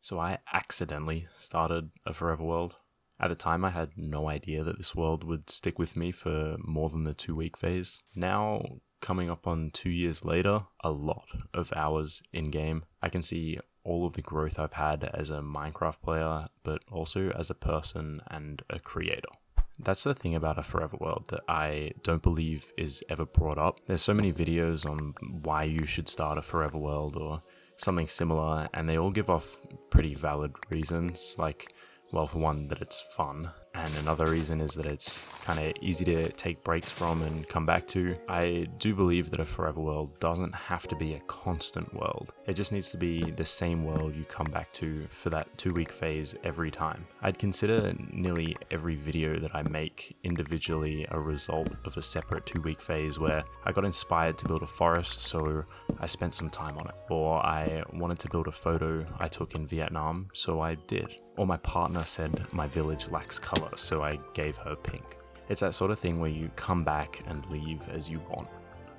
So I accidentally started a Forever World. At the time, I had no idea that this world would stick with me for more than the 2 week phase. Now, coming up on 2 years later, a lot of hours in game. I can see all of the growth I've had as a Minecraft player, but also as a person and a creator. That's the thing about a Forever World that I don't believe is ever brought up. There's so many videos on why you should start a Forever World or something similar, and they all give off pretty valid reasons, like, well, for one, that it's fun, and another reason is that it's kind of easy to take breaks from and come back to. I do believe that a Forever World doesn't have to be a constant world. It just needs to be the same world you come back to for that 2 week phase every time. I'd consider nearly every video that I make individually a result of a separate 2 week phase where I got inspired to build a forest, so I spent some time on it. Or I wanted to build a photo I took in Vietnam, so I did. Or my partner said my village lacks color, so I gave her pink. It's that sort of thing where you come back and leave as you want.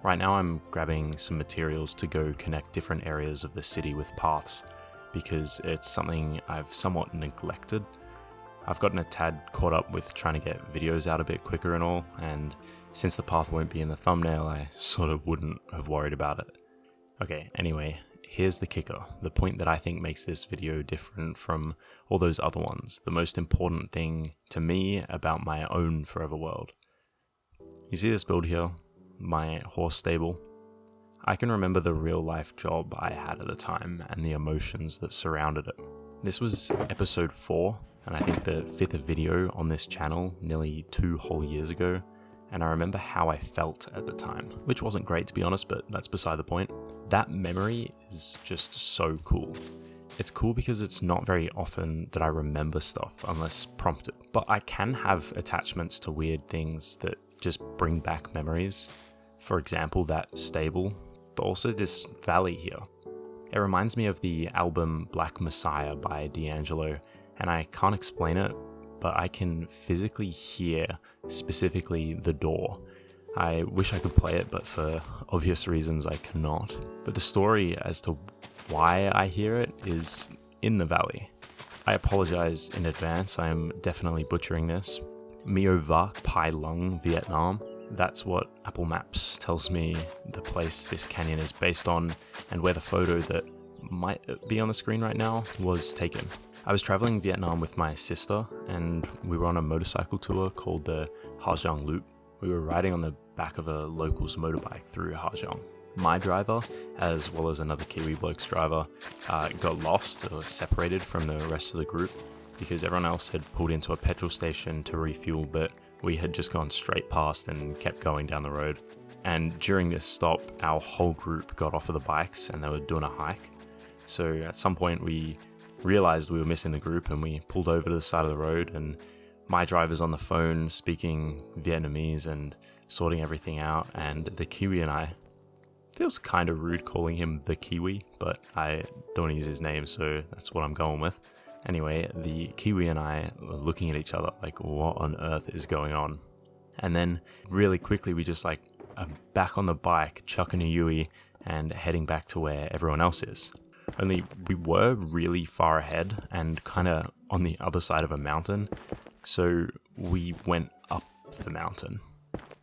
Right now I'm grabbing some materials to go connect different areas of the city with paths, because it's something I've somewhat neglected. I've gotten a tad caught up with trying to get videos out a bit quicker and all, and since the path won't be in the thumbnail, I sort of wouldn't have worried about it. Okay, anyway, here's the kicker, the point that I think makes this video different from all those other ones, the most important thing to me about my own Forever World. You see this build here, my horse stable? I can remember the real life job I had at the time and the emotions that surrounded it. This was episode 4, and I think the 5th video on this channel nearly 2 whole years ago, and I remember how I felt at the time, which wasn't great to be honest, but that's beside the point. That memory is just so cool. It's cool because it's not very often that I remember stuff unless prompted, but I can have attachments to weird things that just bring back memories. For example, that stable, but also this valley here. It reminds me of the album Black Messiah by D'Angelo, and I can't explain it, but I can physically hear specifically the door. I wish I could play it, but for obvious reasons I cannot. But the story as to why I hear it is in the valley. I apologize in advance, I am definitely butchering this. Mio Vác Pai Lung, Vietnam. That's what Apple Maps tells me the place this canyon is based on, and where the photo that might be on the screen right now was taken. I was traveling Vietnam with my sister, and we were on a motorcycle tour called the Ha Giang Loop. We were riding on the back of a local's motorbike through Ha Giang. My driver, as well as another Kiwi bloke's driver, got lost or separated from the rest of the group because everyone else had pulled into a petrol station to refuel, but we had just gone straight past and kept going down the road. And during this stop, our whole group got off of the bikes and they were doing a hike. So at some point we realized we were missing the group and we pulled over to the side of the road, and my driver's on the phone speaking Vietnamese and sorting everything out, and the Kiwi and I, feels kind of rude calling him the Kiwi, but I don't want to use his name, so that's what I'm going with. Anyway, the Kiwi and I were looking at each other like, what on earth is going on? And then really quickly we just are back on the bike, chucking a Yui and heading back to where everyone else is. Only we were really far ahead and kind of on the other side of a mountain, so we went up the mountain.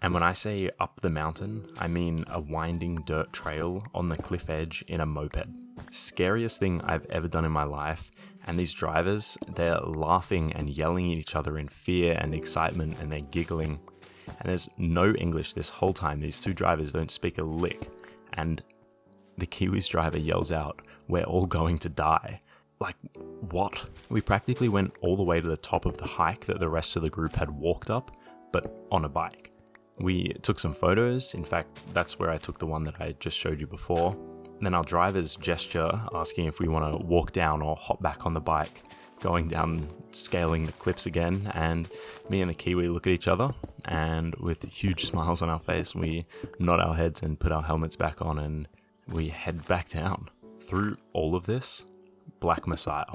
And when I say up the mountain, I mean a winding dirt trail on the cliff edge in a moped. Scariest thing I've ever done in my life, and these drivers, they're laughing and yelling at each other in fear and excitement, and they're giggling. And there's no English this whole time. These two drivers don't speak a lick. And the Kiwi's driver yells out, "We're all going to die." Like, what? We practically went all the way to the top of the hike that the rest of the group had walked up, but on a bike. We took some photos. In fact, that's where I took the one that I just showed you before. And then our driver's gesture asking if we want to walk down or hop back on the bike, going down, scaling the cliffs again, and me and the Kiwi look at each other, and with huge smiles on our face, we nod our heads and put our helmets back on, and we head back down. Through all of this, Black Messiah.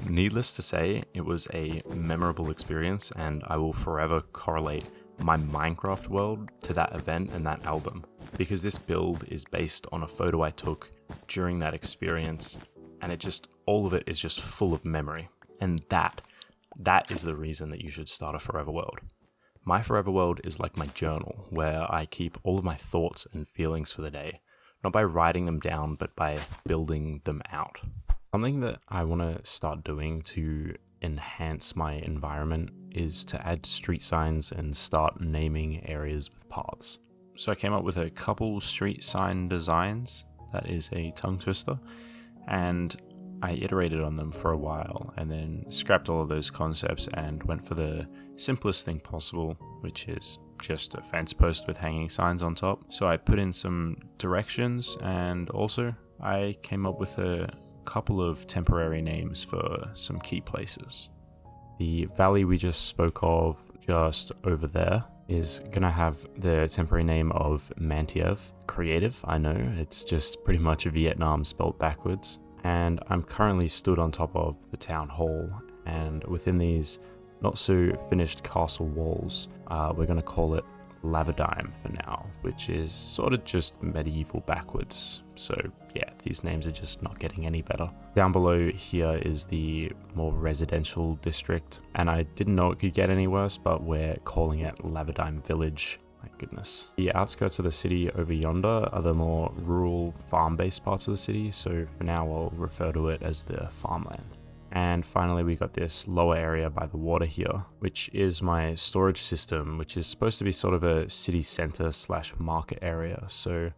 Needless to say, it was a memorable experience, and I will forever correlate my Minecraft world to that event and that album, because this build is based on a photo I took during that experience, and it just all of it is just full of memory. And that is the reason that you should start a forever world. My forever world is like my journal, where I keep all of my thoughts and feelings for the day, not by writing them down, but by building them out. Something that I want to start doing to enhance my environment is to add street signs and start naming areas with paths. So I came up with a couple street sign designs. That is a tongue twister. And I iterated on them for a while and then scrapped all of those concepts and went for the simplest thing possible, which is just a fence post with hanging signs on top. So I put in some directions, and also I came up with a couple of temporary names for some key places. The valley we just spoke of just over there is gonna have the temporary name of Mantiev. Creative, I know, it's just pretty much Vietnam spelled backwards. And I'm currently stood on top of the town hall, and within these not so finished castle walls, we're gonna call it Lavadime for now, which is sort of just medieval backwards. So yeah, these names are just not getting any better. Down below here is the more residential district, and I didn't know it could get any worse, but we're calling it Lavadime Village. My goodness. The outskirts of the city over yonder are the more rural farm-based parts of the city, so for now I'll refer to it as the farmland. And finally, we got this lower area by the water here, which is my storage system, which is supposed to be sort of a city center / market area. So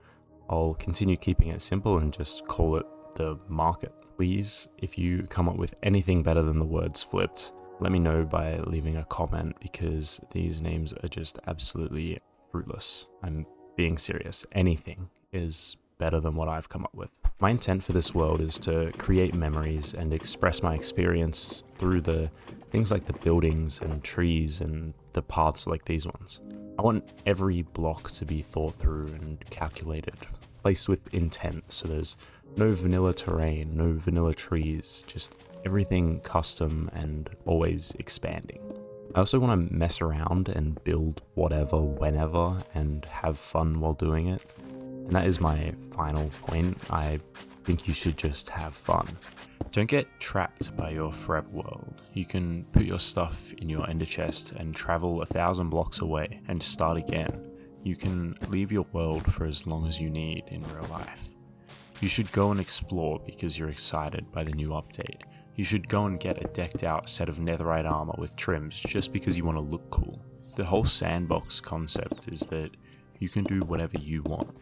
I'll continue keeping it simple and just call it the market. Please, if you come up with anything better than the words flipped, let me know by leaving a comment, because these names are just absolutely fruitless. I'm being serious. Anything is better than what I've come up with. My intent for this world is to create memories and express my experience through the things like the buildings and trees and the paths like these ones. I want every block to be thought through and calculated, placed with intent, so there's no vanilla terrain, no vanilla trees, just everything custom and always expanding. I also want to mess around and build whatever, whenever, and have fun while doing it. And that is my final point. I think you should just have fun. Don't get trapped by your forever world. You can put your stuff in your ender chest and travel 1,000 blocks away and start again. You can leave your world for as long as you need in real life. You should go and explore because you're excited by the new update. You should go and get a decked out set of netherite armor with trims just because you want to look cool. The whole sandbox concept is that you can do whatever you want.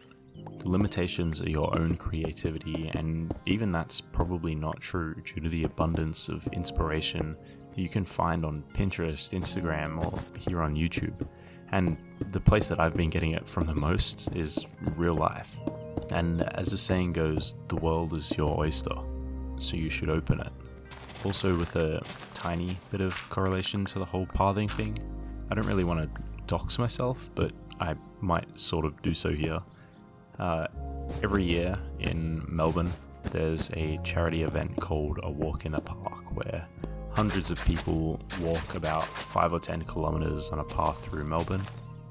The limitations are your own creativity, and even that's probably not true due to the abundance of inspiration that you can find on Pinterest, Instagram, or here on YouTube. And the place that I've been getting it from the most is real life. And as the saying goes, the world is your oyster, so you should open it. Also, with a tiny bit of correlation to the whole pathing thing, I don't really want to dox myself, but I might sort of do so here. Every year in Melbourne, there's a charity event called A Walk in the Park, where hundreds of people walk about 5 or 10 kilometers on a path through Melbourne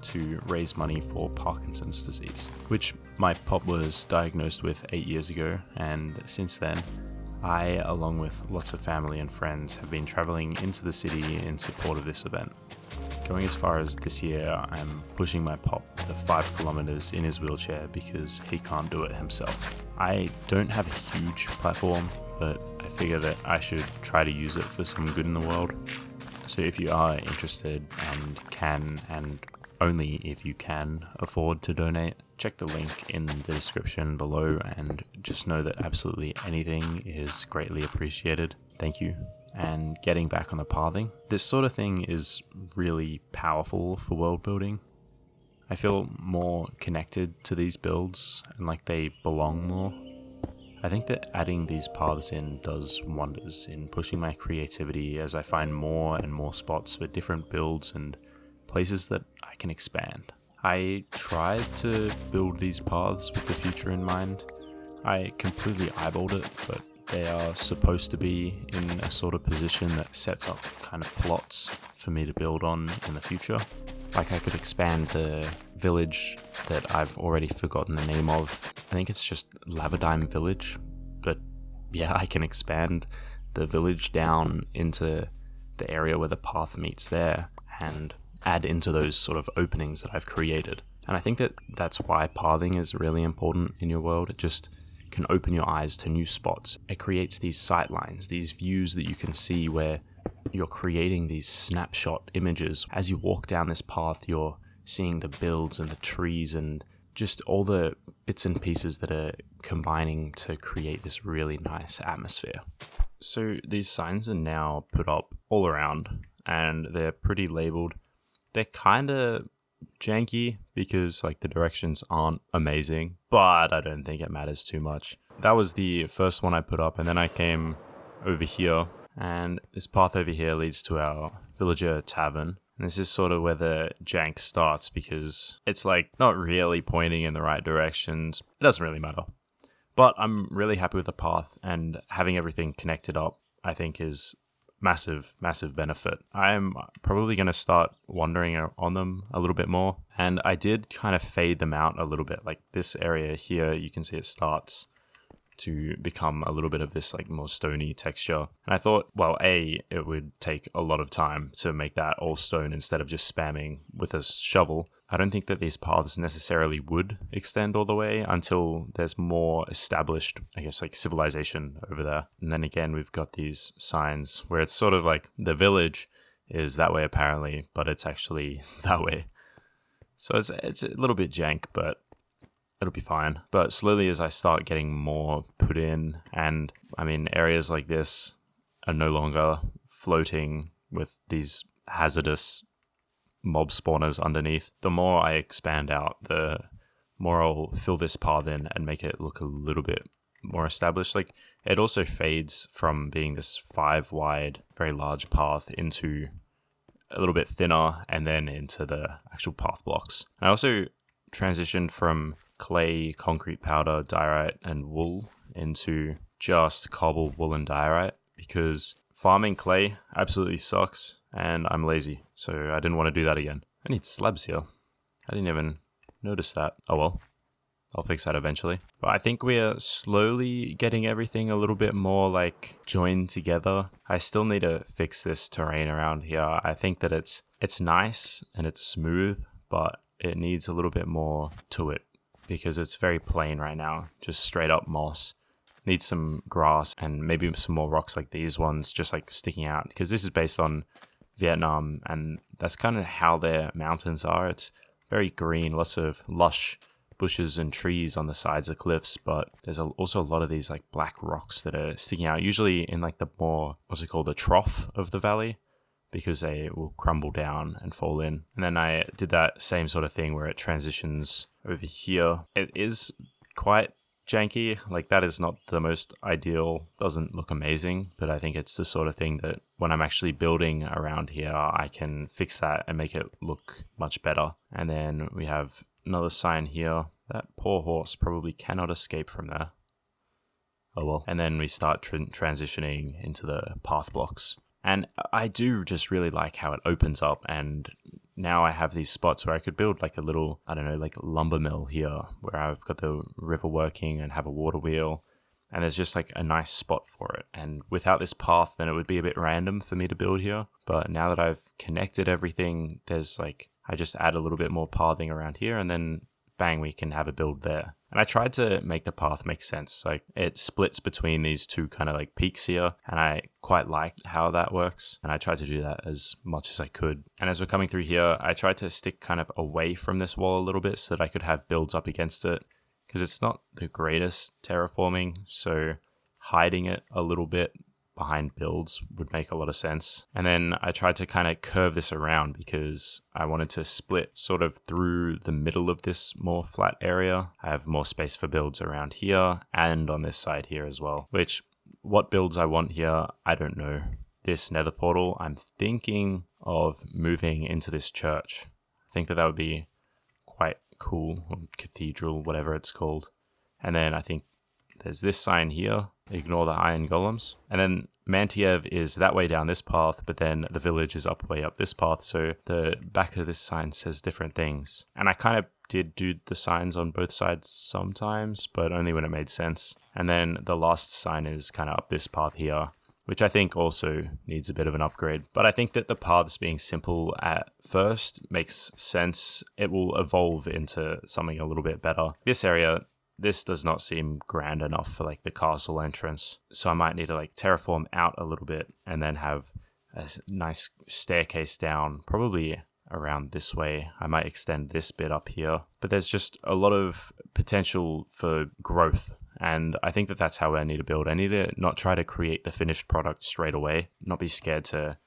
to raise money for Parkinson's disease, which my pop was diagnosed with 8 years ago, and since then, I, along with lots of family and friends, have been traveling into the city in support of this event. Going as far as this year, I'm pushing my pop the 5 kilometers in his wheelchair because he can't do it himself. I don't have a huge platform, but I figure that I should try to use it for some good in the world. So if you are interested and can, and only if you can, afford to donate, check the link in the description below, and just know that absolutely anything is greatly appreciated. Thank you. And getting back on the pathing, this sort of thing is really powerful for world building. I feel more connected to these builds and like they belong more. I think that adding these paths in does wonders in pushing my creativity as I find more and more spots for different builds and places that I can expand. I tried to build these paths with the future in mind. I completely eyeballed it, but they are supposed to be in a sort of position that sets up kind of plots for me to build on in the future. Like I could expand the village that I've already forgotten the name of. I think it's just Lavadime Village, but yeah, I can expand the village down into the area where the path meets there and add into those sort of openings that I've created. And I think that that's why pathing is really important in your world. It just can open your eyes to new spots. It creates these sight lines, these views that you can see where you're creating these snapshot images. As you walk down this path, you're seeing the builds and the trees and just all the bits and pieces that are combining to create this really nice atmosphere. So these signs are now put up all around and they're pretty labeled. They're kind of janky because like the directions aren't amazing, but I don't think it matters too much. That was the first one I put up, and then I came over here, and this path over here leads to our villager tavern. And this is sort of where the jank starts because it's like not really pointing in the right directions. It doesn't really matter. But I'm really happy with the path, and having everything connected up, I think, is massive benefit. I'm probably going to start wandering on them a little bit more, and I did kind of fade them out a little bit. Like this area here, you can see it starts to become a little bit of this like more stony texture. And I thought, well, it would take a lot of time to make that all stone instead of just spamming with a shovel. I don't think that these paths necessarily would extend all the way until there's more established, I guess, like civilization over there. And then again, we've got these signs where it's sort of like the village is that way apparently, but it's actually that way. So it's a little bit jank, but it'll be fine. But slowly as I start getting more put in, and I mean, areas like this are no longer floating with these hazardous mob spawners underneath, the more I expand out, the more I'll fill this path in and make it look a little bit more established. Like it also fades from being this 5 wide, very large path into a little bit thinner and then into the actual path blocks. I also transitioned from clay, concrete powder, diorite, and wool into just cobble, wool, and diorite because farming clay absolutely sucks and I'm lazy, so I didn't want to do that again. I need slabs here. I didn't even notice that. Oh well, I'll fix that eventually. But I think we're slowly getting everything a little bit more like joined together. I still need to fix this terrain around here. I think that it's nice and it's smooth, but it needs a little bit more to it because it's very plain right now, just straight up moss. Needs some grass and maybe some more rocks like these ones just like sticking out, because this is based on Vietnam and that's kind of how their mountains are. It's very green, lots of lush bushes and trees on the sides of cliffs, but there's also a lot of these like black rocks that are sticking out, usually in like the more, what's it called, the trough of the valley, because they will crumble down and fall in. And then I did that same sort of thing where it transitions over here. It is quite janky, like that is not the most ideal, doesn't look amazing, but I think it's the sort of thing that when I'm actually building around here, I can fix that and make it look much better. And then we have another sign here. That poor horse probably cannot escape from there. Oh well. And then we start transitioning into the path blocks. And I do just really like how it opens up, and now I have these spots where I could build like a little, I don't know, like lumber mill here where I've got the river working and have a water wheel, and there's just like a nice spot for it. And without this path, then it would be a bit random for me to build here. But now that I've connected everything, there's like, I just add a little bit more pathing around here and then bang, we can have a build there. And I tried to make the path make sense. Like it splits between these two kind of like peaks here, and I quite liked how that works. And I tried to do that as much as I could. And as we're coming through here, I tried to stick kind of away from this wall a little bit so that I could have builds up against it, because it's not the greatest terraforming. So hiding it a little bit behind builds would make a lot of sense. And then I tried to kind of curve this around because I wanted to split sort of through the middle of this more flat area. I have more space for builds around here and on this side here as well, which what builds I want here, I don't know. This nether portal, I'm thinking of moving into this church. I think that would be quite cool, or cathedral, whatever it's called. And then I think there's this sign here. Ignore the iron golems. And then Mantiev is that way down this path, but then the village is way up this path. So the back of this sign says different things. And I kind of did do the signs on both sides sometimes, but only when it made sense. And then the last sign is kind of up this path here, which I think also needs a bit of an upgrade. But I think that the paths being simple at first makes sense. It will evolve into something a little bit better. This area, this does not seem grand enough for like the castle entrance. So I might need to like terraform out a little bit and then have a nice staircase down, probably around this way. I might extend this bit up here, but there's just a lot of potential for growth. And I think that that's how I need to build. I need to not try to create the finished product straight away, not be scared to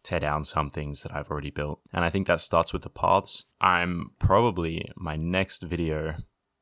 tear down some things that I've already built. And I think that starts with the paths. I'm probably, my next video,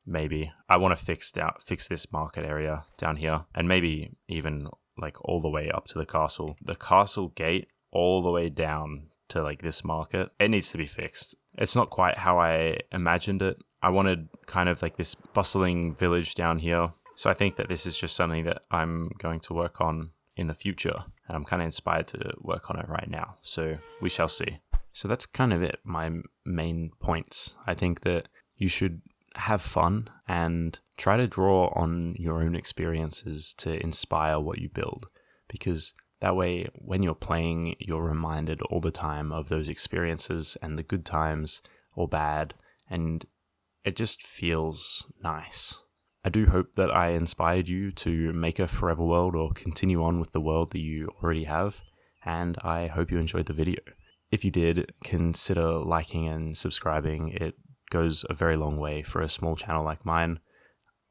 maybe, I want to fix this market area down here, and maybe even like all the way up to the castle. The castle gate all the way down to like this market, it needs to be fixed. It's not quite how I imagined it. I wanted kind of like this bustling village down here. So I think that this is just something that I'm going to work on in the future, and I'm kind of inspired to work on it right now. So we shall see. So that's kind of it, my main points. I think that you should have fun and try to draw on your own experiences to inspire what you build, because that way, when you're playing, you're reminded all the time of those experiences and the good times or bad, and it just feels nice. I do hope that I inspired you to make a forever world or continue on with the world that you already have, and I hope you enjoyed the video. If you did, consider liking and subscribing. It goes a very long way for a small channel like mine.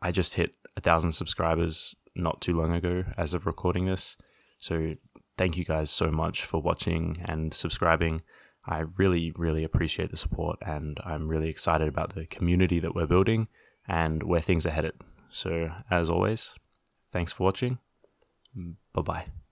I just hit 1,000 subscribers not too long ago as of recording this. So thank you guys so much for watching and subscribing. I really, really appreciate the support, and I'm really excited about the community that we're building and where things are headed. So as always, thanks for watching. Bye-bye.